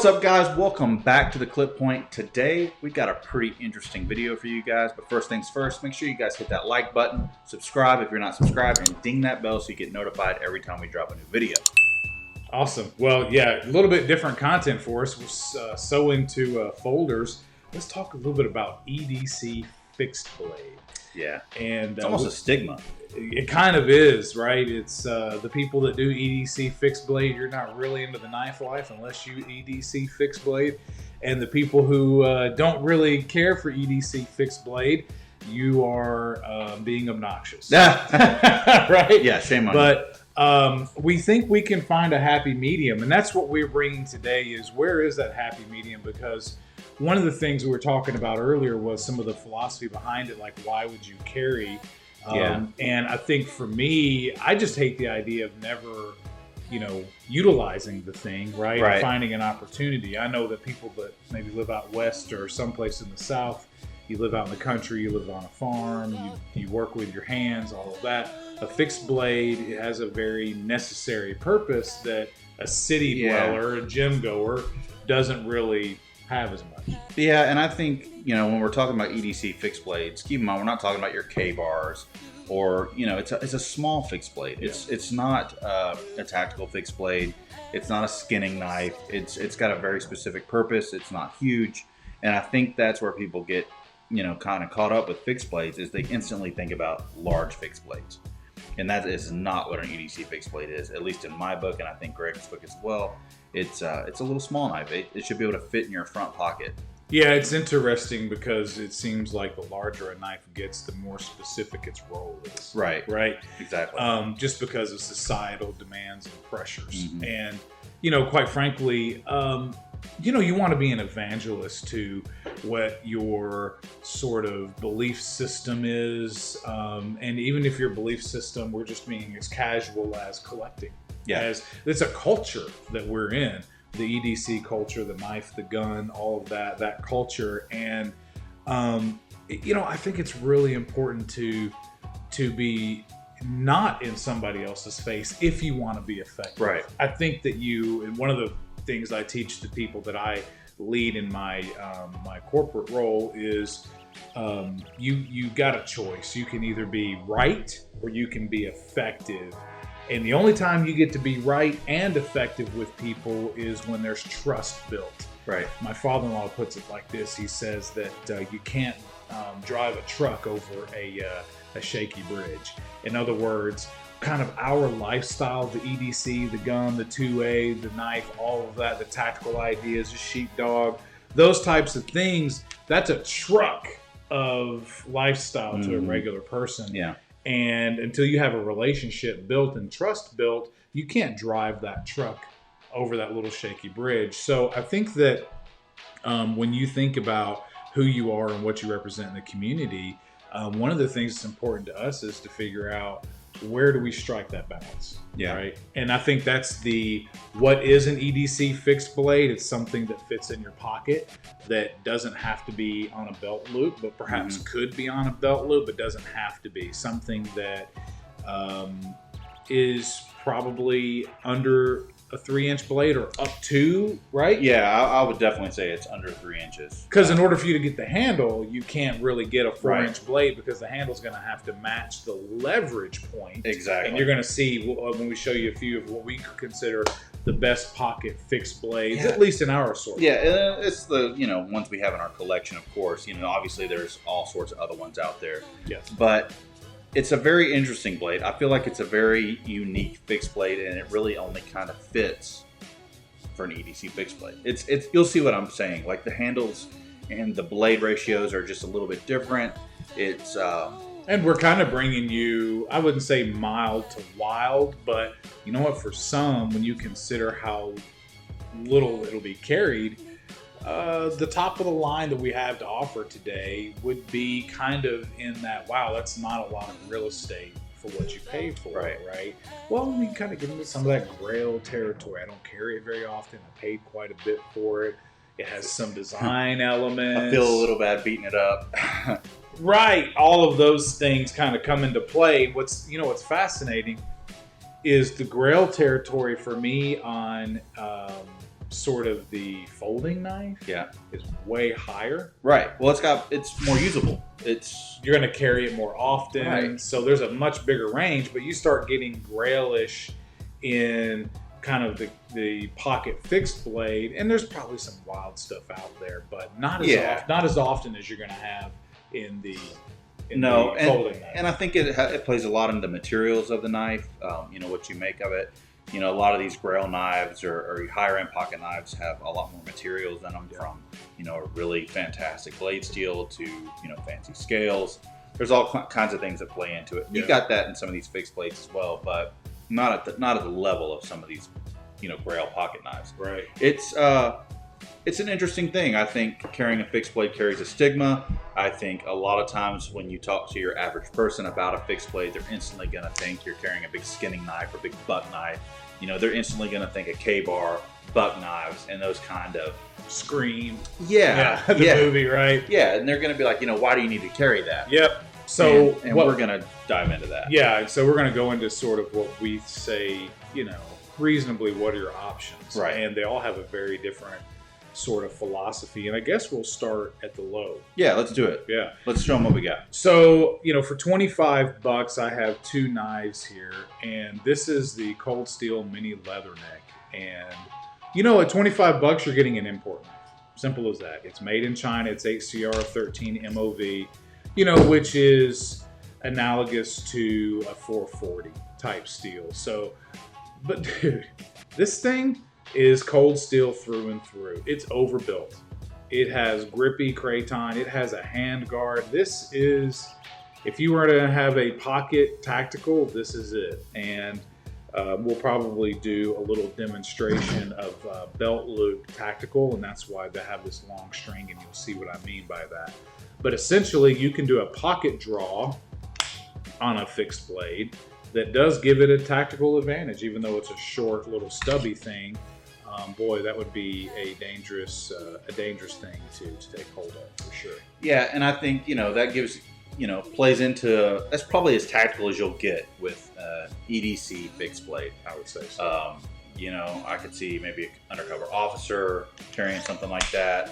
What's up, guys? Welcome back to the Clip Point. Today we got a pretty interesting video for you guys, but first things first, make sure you guys hit that like button, subscribe if you're not subscribed, and ding that bell so you get notified every time we drop a new video. Awesome. Well, yeah, a little bit different content for us. We're so into folders. Let's talk a little bit about EDC fixed blade. Yeah, and it's almost a stigma. It kind of is, right? It's the people that do EDC fixed blade, you're not really into the knife life unless you EDC fixed blade. And the people who don't really care for EDC fixed blade, you are being obnoxious. Right? Yeah, shame on you. But we think we can find a happy medium, and that's what we're bringing today is where is that happy medium? Because one of the things we were talking about earlier was some of the philosophy behind it, like why would you carry? And I think for me, I just hate the idea of never, utilizing the thing, right? Right. Finding an opportunity. I know that people that maybe live out west or someplace in the south, you live out in the country, you live on a farm, you work with your hands, all of that. A fixed blade, it has a very necessary purpose that a city dweller, a gym goer, doesn't really have as much. Yeah, and I think, when we're talking about EDC fixed blades, keep in mind, we're not talking about your K-bars or, it's a small fixed blade. It's not a tactical fixed blade. It's not a skinning knife. It's got a very specific purpose. It's not huge. And I think that's where people get, kind of caught up with fixed blades is they instantly think about large fixed blades. And that is not what an EDC fixed blade is, at least in my book, and I think Greg's book as well. It's a little small knife. It should be able to fit in your front pocket. Yeah, it's interesting because it seems like the larger a knife gets, the more specific its role is. Right. Right? Exactly. Just because of societal demands and pressures. Mm-hmm. And, quite frankly, you want to be an evangelist to what your sort of belief system is. And even if your belief system, we're just being as casual as collecting. Yeah. As it's a culture that we're in, the EDC culture, the knife, the gun, all of that culture. And, I think it's really important to be not in somebody else's face if you want to be effective. Right. I think that and one of the things I teach the people that I lead in my my corporate role is you got a choice. You can either be right or you can be effective. And the only time you get to be right and effective with people is when there's trust built. Right. My father-in-law puts it like this. He says that you can't drive a truck over a shaky bridge. In other words, kind of our lifestyle, the EDC, the gun, the 2A, the knife, all of that, the tactical ideas, the sheepdog, those types of things, that's a truck of lifestyle to a regular person. Yeah. And until you have a relationship built and trust built, you can't drive that truck over that little shaky bridge. So I think that when you think about who you are and what you represent in the community, one of the things that's important to us is to figure out where do we strike that balance, right? And I think that's what is an EDC fixed blade. It's something that fits in your pocket that doesn't have to be on a belt loop, but perhaps could be on a belt loop, but doesn't have to be. Something that is probably under a 3-inch blade or up to, right? Yeah, I would definitely say it's under 3 inches. Because in order for you to get the handle, you can't really get a 4-inch blade because the handle's going to have to match the leverage point. Exactly. And you're going to see when we show you a few of what we consider the best pocket fixed blades, at least in our assortment. Yeah, it's the, ones we have in our collection, of course. Obviously there's all sorts of other ones out there. Yes. But it's a very interesting blade. I feel like it's a very unique fixed blade, and it really only kind of fits for an EDC fixed blade. It's you'll see what I'm saying. Like the handles and the blade ratios are just a little bit different. It's and we're kind of bringing you, I wouldn't say mild to wild, but you know what? For some, when you consider how little it'll be carried, the top of the line that we have to offer today would be kind of in that, wow, that's not a lot of real estate for what you pay for, right? Well, we kind of get into some of that grail territory. I don't carry it very often. I paid quite a bit for it. It has some design elements. I feel a little bad beating it up. Right. All of those things kind of come into play. What's fascinating is the grail territory for me on sort of the folding knife is way higher. Right. Well, it's more usable. You're going to carry it more often. Right. So there's a much bigger range, but you start getting grailish in kind of the pocket fixed blade, and there's probably some wild stuff out there, but not as often as you're going to have in the folding knife. And I think it plays a lot into the materials of the knife. What you make of it. A lot of these grail knives or higher end pocket knives have a lot more materials in them, from a really fantastic blade steel to fancy scales. There's all kinds of things that play into it. You got that in some of these fixed blades as well, but not at the level of some of these grail pocket knives. Right. It's an interesting thing. I think carrying a fixed blade carries a stigma. I think a lot of times when you talk to your average person about a fixed blade, they're instantly going to think you're carrying a big skinning knife or big buck knife. They're instantly going to think of K-bar, buck knives, and those kind of Scream. Yeah. The movie, right? Yeah, and they're going to be like, why do you need to carry that? Yep. So and we're going to dive into that. Yeah, so we're going to go into sort of what we say, reasonably what are your options. Right. And they all have a very different sort of philosophy, and I guess we'll start at the low. Yeah, let's do it. Yeah. Let's show them what we got. So, for $25, I have two knives here, and this is the Cold Steel Mini Leatherneck. And, at $25, you're getting an import knife. Simple as that. It's made in China. It's HCR 13 MOV, which is analogous to a 440 type steel. So, but dude, this thing is cold steel through and through. It's overbuilt. It has grippy craton. It has a hand guard. This is, if you were to have a pocket tactical, this is it. And we'll probably do a little demonstration of belt loop tactical, and that's why they have this long string, and you'll see what I mean by that. But essentially, you can do a pocket draw on a fixed blade that does give it a tactical advantage, even though it's a short little stubby thing. Boy, that would be a dangerous thing to take hold of for sure. Yeah, and I think that gives plays into, that's probably as tactical as you'll get with EDC fixxed blade. I would say so. I could see maybe an undercover officer carrying something like that.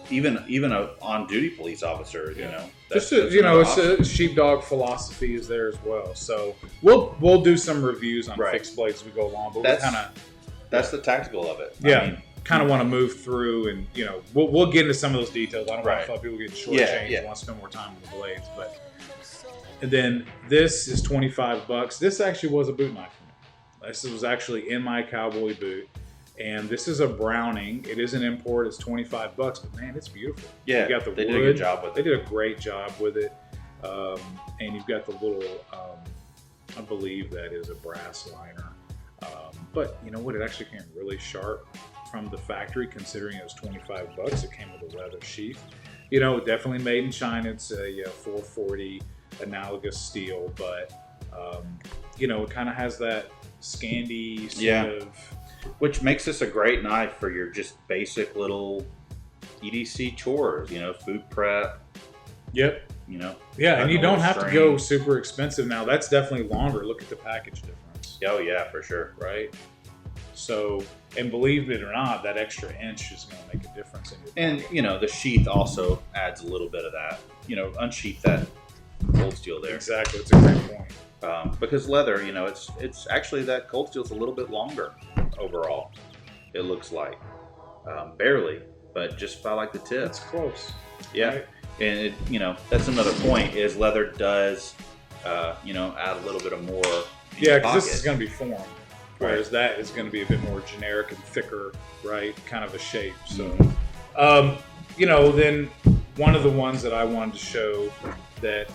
Even a on-duty police officer, it's a sheepdog philosophy is there as well. So we'll do some reviews on fixed blades as we go along, but that's the tactical of it. Yeah, kind of want to move through, and we'll get into some of those details. I don't want to feel like people get shortchanged and want to spend more time with the blades, but. And then this is $25. This actually was a boot knife for me. This was actually in my cowboy boot. And this is a Browning. It is an import. It's $25, but man, it's beautiful. Yeah, you got the they wood. did a good job with it. They did a great job with it. And you've got the little, I believe that is a brass liner. But you know what? It actually came really sharp from the factory, considering it was $25. It came with a leather sheath. Definitely made in China. It's a 440 analogous steel, but it kind of has that Scandi sort of. Which makes this a great knife for your just basic little EDC chores, food prep. Yep. Yeah, and you don't have to go super expensive now. That's definitely longer. Look at the package difference. Oh, yeah, for sure. Right? So, and believe it or not, that extra inch is going to make a difference in your pocket. And, the sheath also adds a little bit of that. Unsheath that cold steel there. Exactly. It's a great point. Because leather, it's actually that cold steel's a little bit longer overall. It looks like barely, but just by like the tip. It's close. Yeah, right? And that's another point is leather does, add a little bit of more. Yeah, because this is going to be formed, whereas that is going to be a bit more generic and thicker, right? Kind of a shape. So, then one of the ones that I wanted to show that.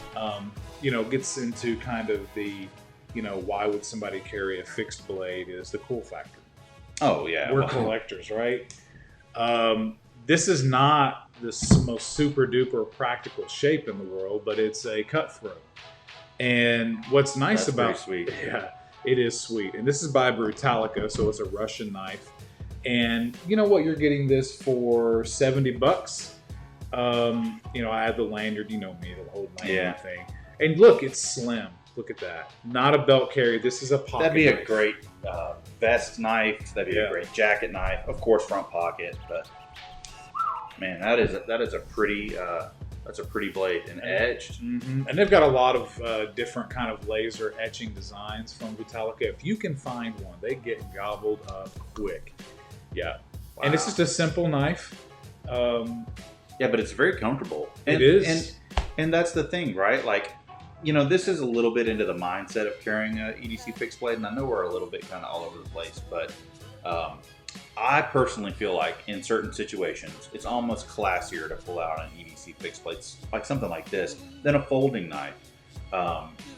Gets into kind of the, why would somebody carry a fixed blade is the cool factor. Oh, yeah. We're collectors, right? This is not the most super duper practical shape in the world, but it's a cutthroat. And what's nice about sweet. Yeah, it is sweet. And this is by Brutalica, so it's a Russian knife. And you know what? You're getting this for $70. I had the lanyard, me, the whole lanyard thing. And look, it's slim. Look at that. Not a belt carrier. This is a pocket That'd be knife. a great vest knife. That'd be Yeah. a great jacket knife. Of course, front pocket. But man, that is a pretty that's a pretty blade and edged. Mm-hmm. And they've got a lot of different kind of laser etching designs from Vitalica. If you can find one, they get gobbled up quick. Yeah. Wow. And it's just a simple knife. Yeah, but it's very comfortable. It is. And that's the thing, right? Like, you know, this is a little bit into the mindset of carrying an EDC fixed blade, and I know we're a little bit kind of all over the place, but I personally feel like in certain situations, it's almost classier to pull out an EDC fixed blade, like something like this, than a folding knife,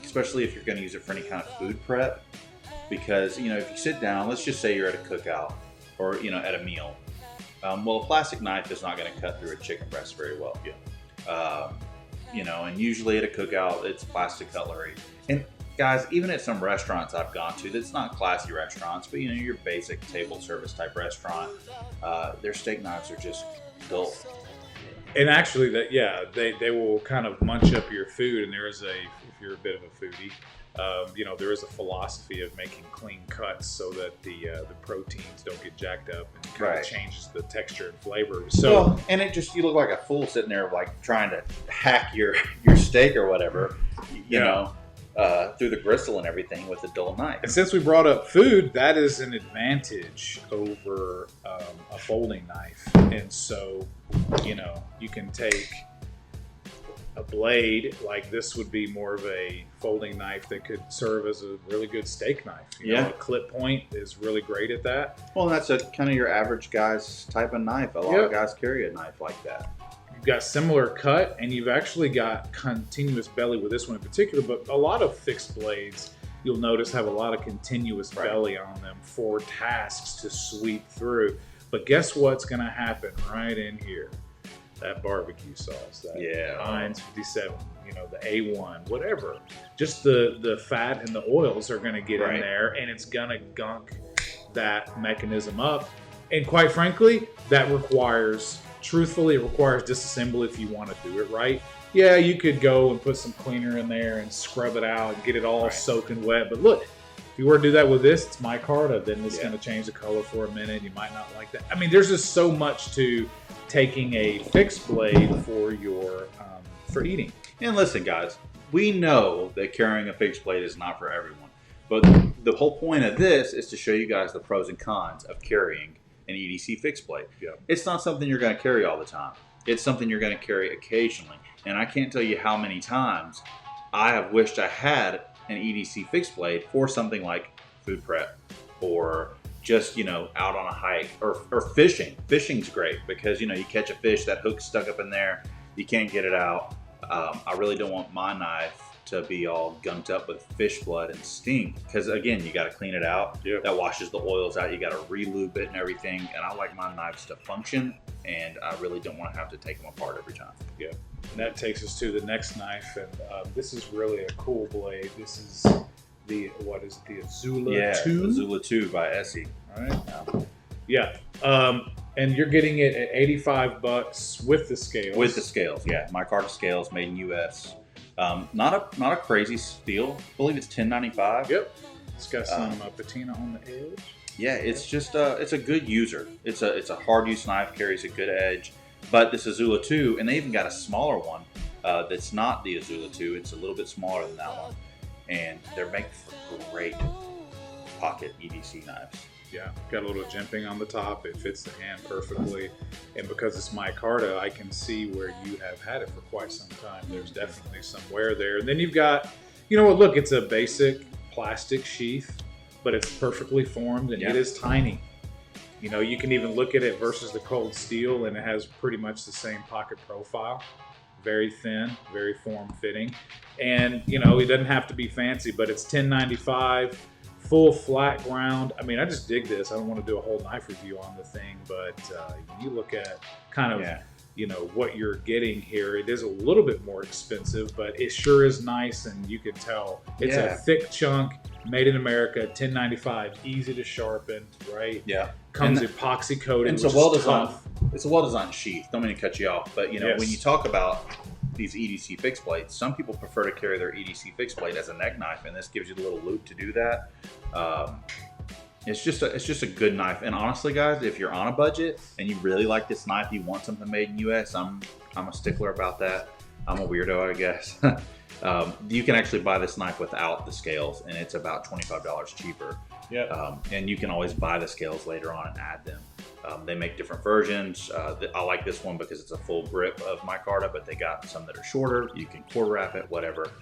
especially if you're going to use it for any kind of food prep. Because, you know, if you sit down, let's just say you're at a cookout or, you know, at a meal. Well, a plastic knife is not going to cut through a chicken breast very well. Yeah. You know, and usually at a cookout, it's plastic cutlery. And guys, even at some restaurants I've gone to, that's not classy restaurants, but you know, your basic table service type restaurant, their steak knives are just dull. And actually, they will kind of munch up your food. And there is if you're a bit of a foodie, you know, there is a philosophy of making clean cuts so that the proteins don't get jacked up and kind of changes the texture and flavor. So, well, and you look like a fool sitting there like trying to hack your steak or whatever, you know, through the gristle and everything with a dull knife. And since we brought up food, that is an advantage over a folding knife. And so, you know, you can take a blade like this would be more of a folding knife that could serve as a really good steak knife. You know, a clip point is really great at that. Well, that's kind of your average guy's type of knife. A lot of guys carry a knife like that. You've got similar cut, and you've actually got continuous belly with this one in particular, but a lot of fixed blades, you'll notice, have a lot of continuous belly on them for tasks to sweep through. But guess what's going to happen right in here? That barbecue sauce, that Heinz 57, you know, the A1, whatever. Just the fat and the oils are going to get in there, and it's going to gunk that mechanism up. And quite frankly, that truthfully, it requires disassembly if you want to do it right. Yeah, you could go and put some cleaner in there and scrub it out and get it all soaking wet. But look, if you were to do that with this, it's micarta, then it's going to change the color for a minute. You might not like that. I mean, there's just so much to taking a fixed blade for your for eating. And listen, guys, we know that carrying a fixed blade is not for everyone, but the whole point of this is to show you guys the pros and cons of carrying an EDC fixed blade. It's not something you're going to carry all the time. It's something you're going to carry occasionally. And I can't tell you how many times I have wished I had an EDC fixed blade for something like food prep or just, you know, out on a hike or fishing. Fishing's great because, you know, you catch a fish, that hook's stuck up in there, you can't get it out. I really don't want my knife to be all gunked up with fish blood and stink because, again, you got to clean it out. That washes the oils out. You got to re-lube it and everything. And I like my knives to function, and I really don't want to have to take them apart every time. And that takes us to the next knife, and this is really a cool blade. This is the Azula 2? Azula 2 by Essie. All right. And you're getting it at $85 with the scales. With the scales, micarta scales, made in U.S. Not a crazy steal. I believe it's $10.95. Yep. It's got some patina on the edge. Yeah, it's just it's a good user. It's a hard use knife, carries a good edge. But this Azula 2, and they even got a smaller one that's not the Azula 2. It's a little bit smaller than that one. And they're made for great pocket EDC knives. Yeah, got a little jimping on the top. It fits the hand perfectly. And because it's micarta, I can see where you have had it for quite some time. There's definitely some wear there. And then you've got, you know what, look, it's a basic plastic sheath, but it's perfectly formed and it is tiny. You know, you can even look at it versus the cold steel, and it has pretty much the same pocket profile. Very thin, very form-fitting. And, you know, it doesn't have to be fancy, but it's $10.95, full flat ground. I mean, I just dig this. I don't want to do a whole knife review on the thing, but when you look at kind of, you know, what you're getting here, it is a little bit more expensive, but it sure is nice, and you can tell it's a thick chunk, made in America, $10.95, easy to sharpen, right? Comes epoxy coated. And it's a well-designed sheath. Don't mean to cut you off, but you know, when you talk about, these EDC fixed blades, some people prefer to carry their EDC fixed blade as a neck knife, and this gives you the little loop to do that. It's just a good knife. And honestly, guys, if you're on a budget and you really like this knife, you want something made in US, I'm a stickler about that. I'm a weirdo, I guess. You can actually buy this knife without the scales, and it's about $25 cheaper. Yeah. And you can always buy the scales later on and add them. They make different versions. I like this one because it's a full grip of micarta, but they got some that are shorter. You can core wrap it, whatever.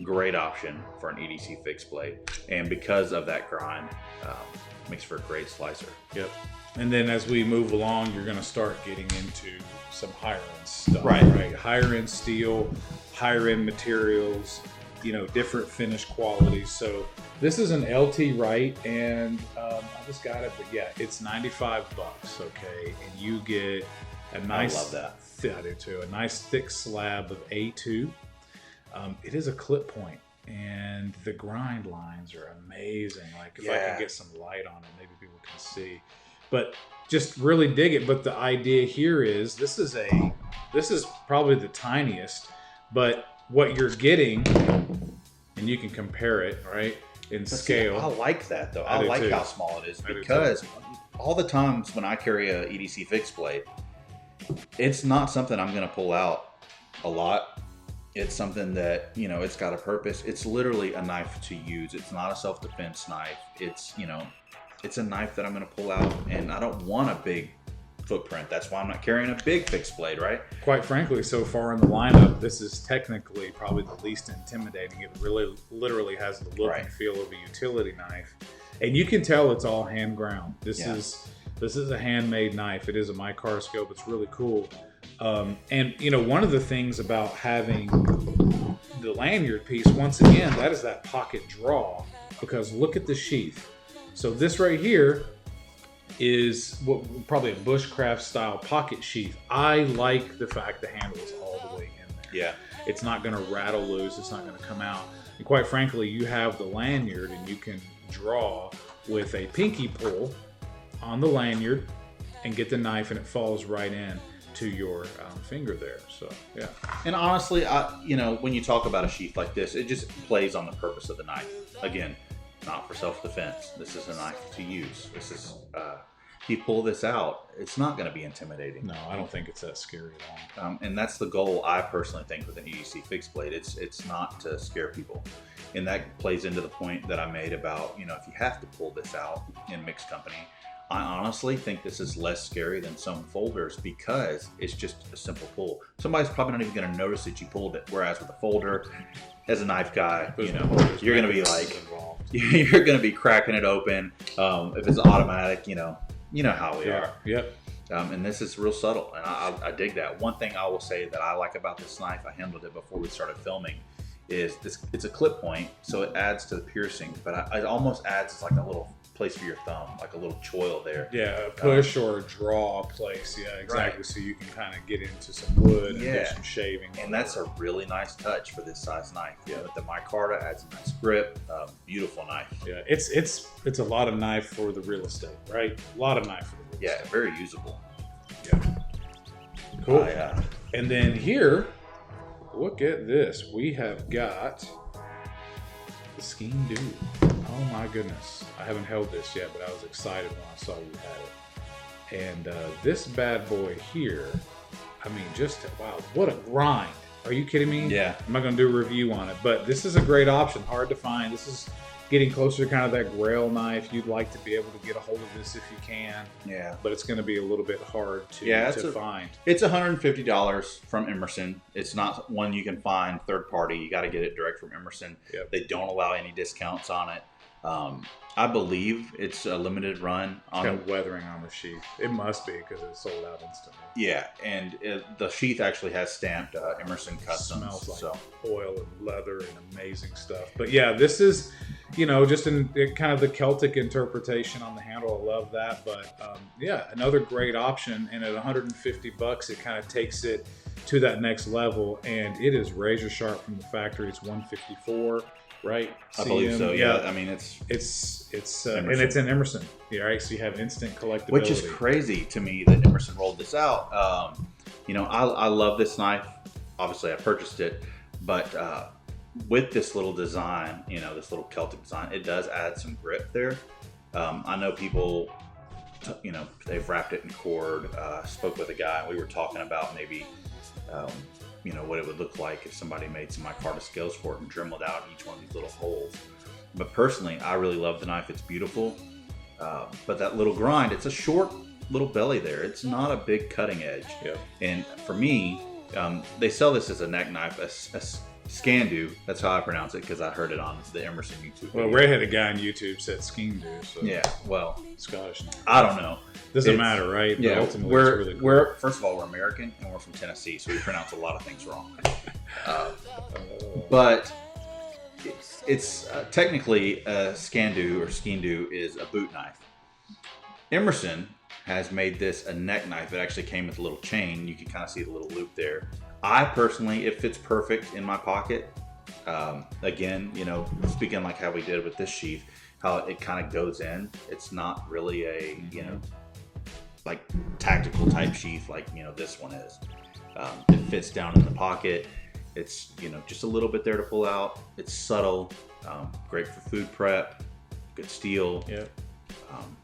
Great option for an EDC fixed blade. And because of that grind, makes for a great slicer. Yep. And then as we move along, you're going to start getting into some higher end stuff. Right. Higher end steel, higher end materials, different finish qualities. So this is an LT Wright, and I just got it, but yeah, it's $95. Okay, and you get a nice. I love that. I do too. A nice thick slab of A2. It is a clip point, and the grind lines are amazing. Like if I could get some light on it, maybe people can see. But just really dig it. But the idea here is this is probably the tiniest, but what you're getting, and you can compare it, right, in scale. I like that though. I like how small it is, because all the times when I carry a EDC fixed blade, it's not something I'm going to pull out a lot. It's something that, it's got a purpose. It's literally a knife to use. It's not a self-defense knife. It's a knife that I'm going to pull out, and I don't want a big footprint. That's why I'm not carrying a big fixed blade, right? Quite frankly, so far in the lineup, this is technically probably the least intimidating. It really literally has the look and feel of a utility knife, and you can tell it's all hand ground. This is a handmade knife. It is a micarta scope. It's really cool. And one of the things about having the lanyard piece, once again, that is that pocket draw, because look at the sheath. So this right here is probably a bushcraft style pocket sheath. I like the fact the handle is all the way in there. Yeah. It's not going to rattle loose. It's not going to come out. And quite frankly, you have the lanyard, and you can draw with a pinky pull on the lanyard and get the knife, and it falls right in to your finger there. So yeah. And honestly, when you talk about a sheath like this, it just plays on the purpose of the knife. Again, not for self-defense. This is a knife to use. This is if you pull this out, it's not going to be intimidating. No, I don't think it's that scary at all. And that's the goal, I personally think, with an EDC fixed blade. It's not to scare people, and that plays into the point that I made about, if you have to pull this out in mixed company, I honestly think this is less scary than some folders, because it's just a simple pull. Somebody's probably not even going to notice that you pulled it. Whereas with a folder, as a knife guy, you're going to be like, you're going to be cracking it open. If it's automatic, you know how we are. Yep. And this is real subtle, and I dig that. One thing I will say that I like about this knife, I handled it before we started filming, is it's a clip point, so it adds to the piercing, but it almost adds like a little place for your thumb, like a little choil there. Yeah, a push or a draw place. Yeah, exactly. Right. So you can kind of get into some wood and do some shaving. And that's a really nice touch for this size knife. Yeah, with the micarta adds a nice grip. Beautiful knife. Yeah, it's a lot of knife for the real estate, right? A lot of knife for the real estate. Yeah, very usable. Yeah. Cool. And then here, look at this. We have got the Scheme Dude. Oh my goodness. I haven't held this yet, but I was excited when I saw you had it. And this bad boy here, I mean, wow, what a grind. Are you kidding me? Yeah. I'm not going to do a review on it, but this is a great option. Hard to find. This is getting closer to kind of that grail knife. You'd like to be able to get a hold of this if you can. Yeah. But it's going to be a little bit hard to find. It's $150 from Emerson. It's not one you can find third party. You got to get it direct from Emerson. Yep. They don't allow any discounts on it. I believe it's a limited run. It's got weathering on the sheath. It must be, because it's sold out instantly. Yeah, and the sheath actually has stamped Emerson Customs. Smells like oil and leather and amazing stuff. But yeah, this is, just in kind of the Celtic interpretation on the handle. I love that. But yeah, another great option. And at $150, it kind of takes it to that next level. And it is razor sharp from the factory. It's 154. Right, I believe so. Yeah, I mean it's and it's in Emerson. Yeah, right. So you have instant collectability, which is crazy to me that Emerson rolled this out. I love this knife. obviously I purchased it, but with this little design, this little Celtic design, it does add some grip there. I know people, they've wrapped it in cord. Spoke with a guy, we were talking about maybe, what it would look like if somebody made some micarta scales for it and dremeled out each one of these little holes. But personally, I really love the knife. It's beautiful. But that little grind, it's a short little belly there. It's not a big cutting edge. Yeah. And for me, they sell this as a neck knife, a Scandu. That's how I pronounce it because I heard it on the Emerson YouTube video. Well, redheaded guy on YouTube said Scandu. So yeah, well, Scottish. I don't know. Doesn't matter, right? Yeah, but ultimately, it's really cool. we're first of all, we're American and we're from Tennessee, so we pronounce a lot of things wrong. But it's technically a Scandu or Skindu is a boot knife. Emerson has made this a neck knife. It actually came with a little chain. You can kind of see the little loop there. I personally, it fits perfect in my pocket. Again, speaking like how we did with this sheath, how it kind of goes in. It's not really a, like tactical type sheath like, this one is. It fits down in the pocket. It's, just a little bit there to pull out. It's subtle, great for food prep, good steel. Yeah.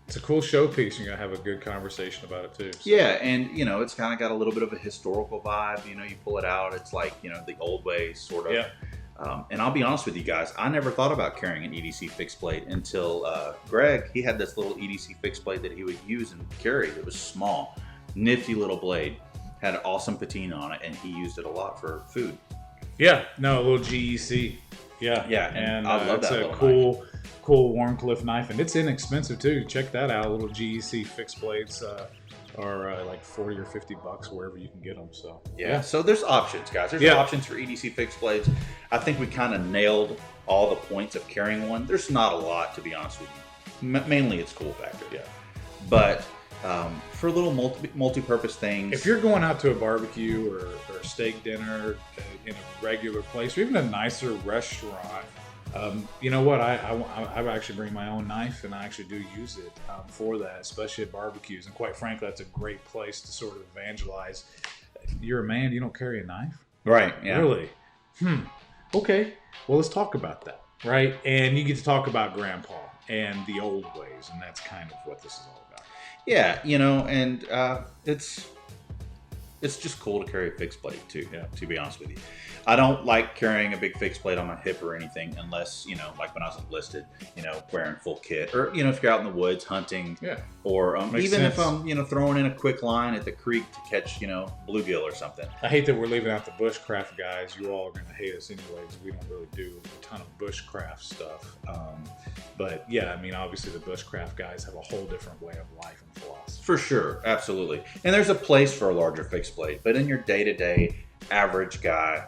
It's a cool showpiece. You're going to have a good conversation about it too. So. Yeah, and it's kind of got a little bit of a historical vibe. You pull it out, it's like, the old way sort of. Yeah. And I'll be honest with you guys, I never thought about carrying an EDC fixed blade until Greg, he had this little EDC fixed blade that he would use and carry. It was small, nifty little blade, had an awesome patina on it, and he used it a lot for food. Yeah, no, a little GEC. Yeah. Yeah, and I love it's that a little knife. Cool Warncliffe knife, and it's inexpensive too. Check that out. Little GEC fixed blades are like $40 or $50 wherever you can get them. So yeah. So there's options, guys. There's options for EDC fixed blades. I think we kind of nailed all the points of carrying one. There's not a lot, to be honest with you. Mainly it's cool factor. Yeah. But for little multi-purpose things, if you're going out to a barbecue or a steak dinner in a regular place, or even a nicer restaurant. You know what? I actually bring my own knife, and I actually do use it for that, especially at barbecues. And quite frankly, that's a great place to sort of evangelize. You're a man, you don't carry a knife? Right, yeah. Really? Okay. Well, let's talk about that, right? And you get to talk about Grandpa and the old ways, and that's kind of what this is all about. Yeah, and it's just cool to carry a fixed blade too, to be honest with you. I don't like carrying a big fixed blade on my hip or anything unless, like when I was enlisted, wearing full kit. Or, if you're out in the woods hunting. Yeah. Or even if I'm, throwing in a quick line at the creek to catch, bluegill or something. I hate that we're leaving out the bushcraft guys. You all are going to hate us anyway because we don't really do a ton of bushcraft stuff. But yeah, obviously the bushcraft guys have a whole different way of life and philosophy. For sure. Absolutely. And there's a place for a larger fixed blade. But in your day-to-day average guy,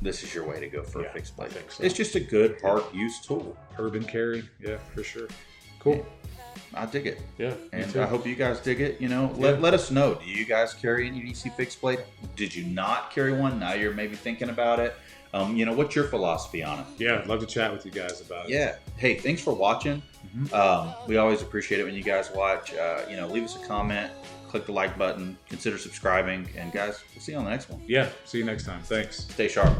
this is your way to go for a fixed blade. So. It's just a good, hard-use tool. Urban carry, yeah, for sure. Cool. Yeah, I dig it. Yeah, and I hope you guys dig it. Let us know. Do you guys carry an EDC fixed blade? Did you not carry one? Now you're maybe thinking about it. What's your philosophy on it? Yeah, I'd love to chat with you guys about it. Yeah. Hey, thanks for watching. We always appreciate it when you guys watch. Leave us a comment. Click the like button, consider subscribing, and guys, we'll see you on the next one. Yeah, see you next time. Thanks. Stay sharp.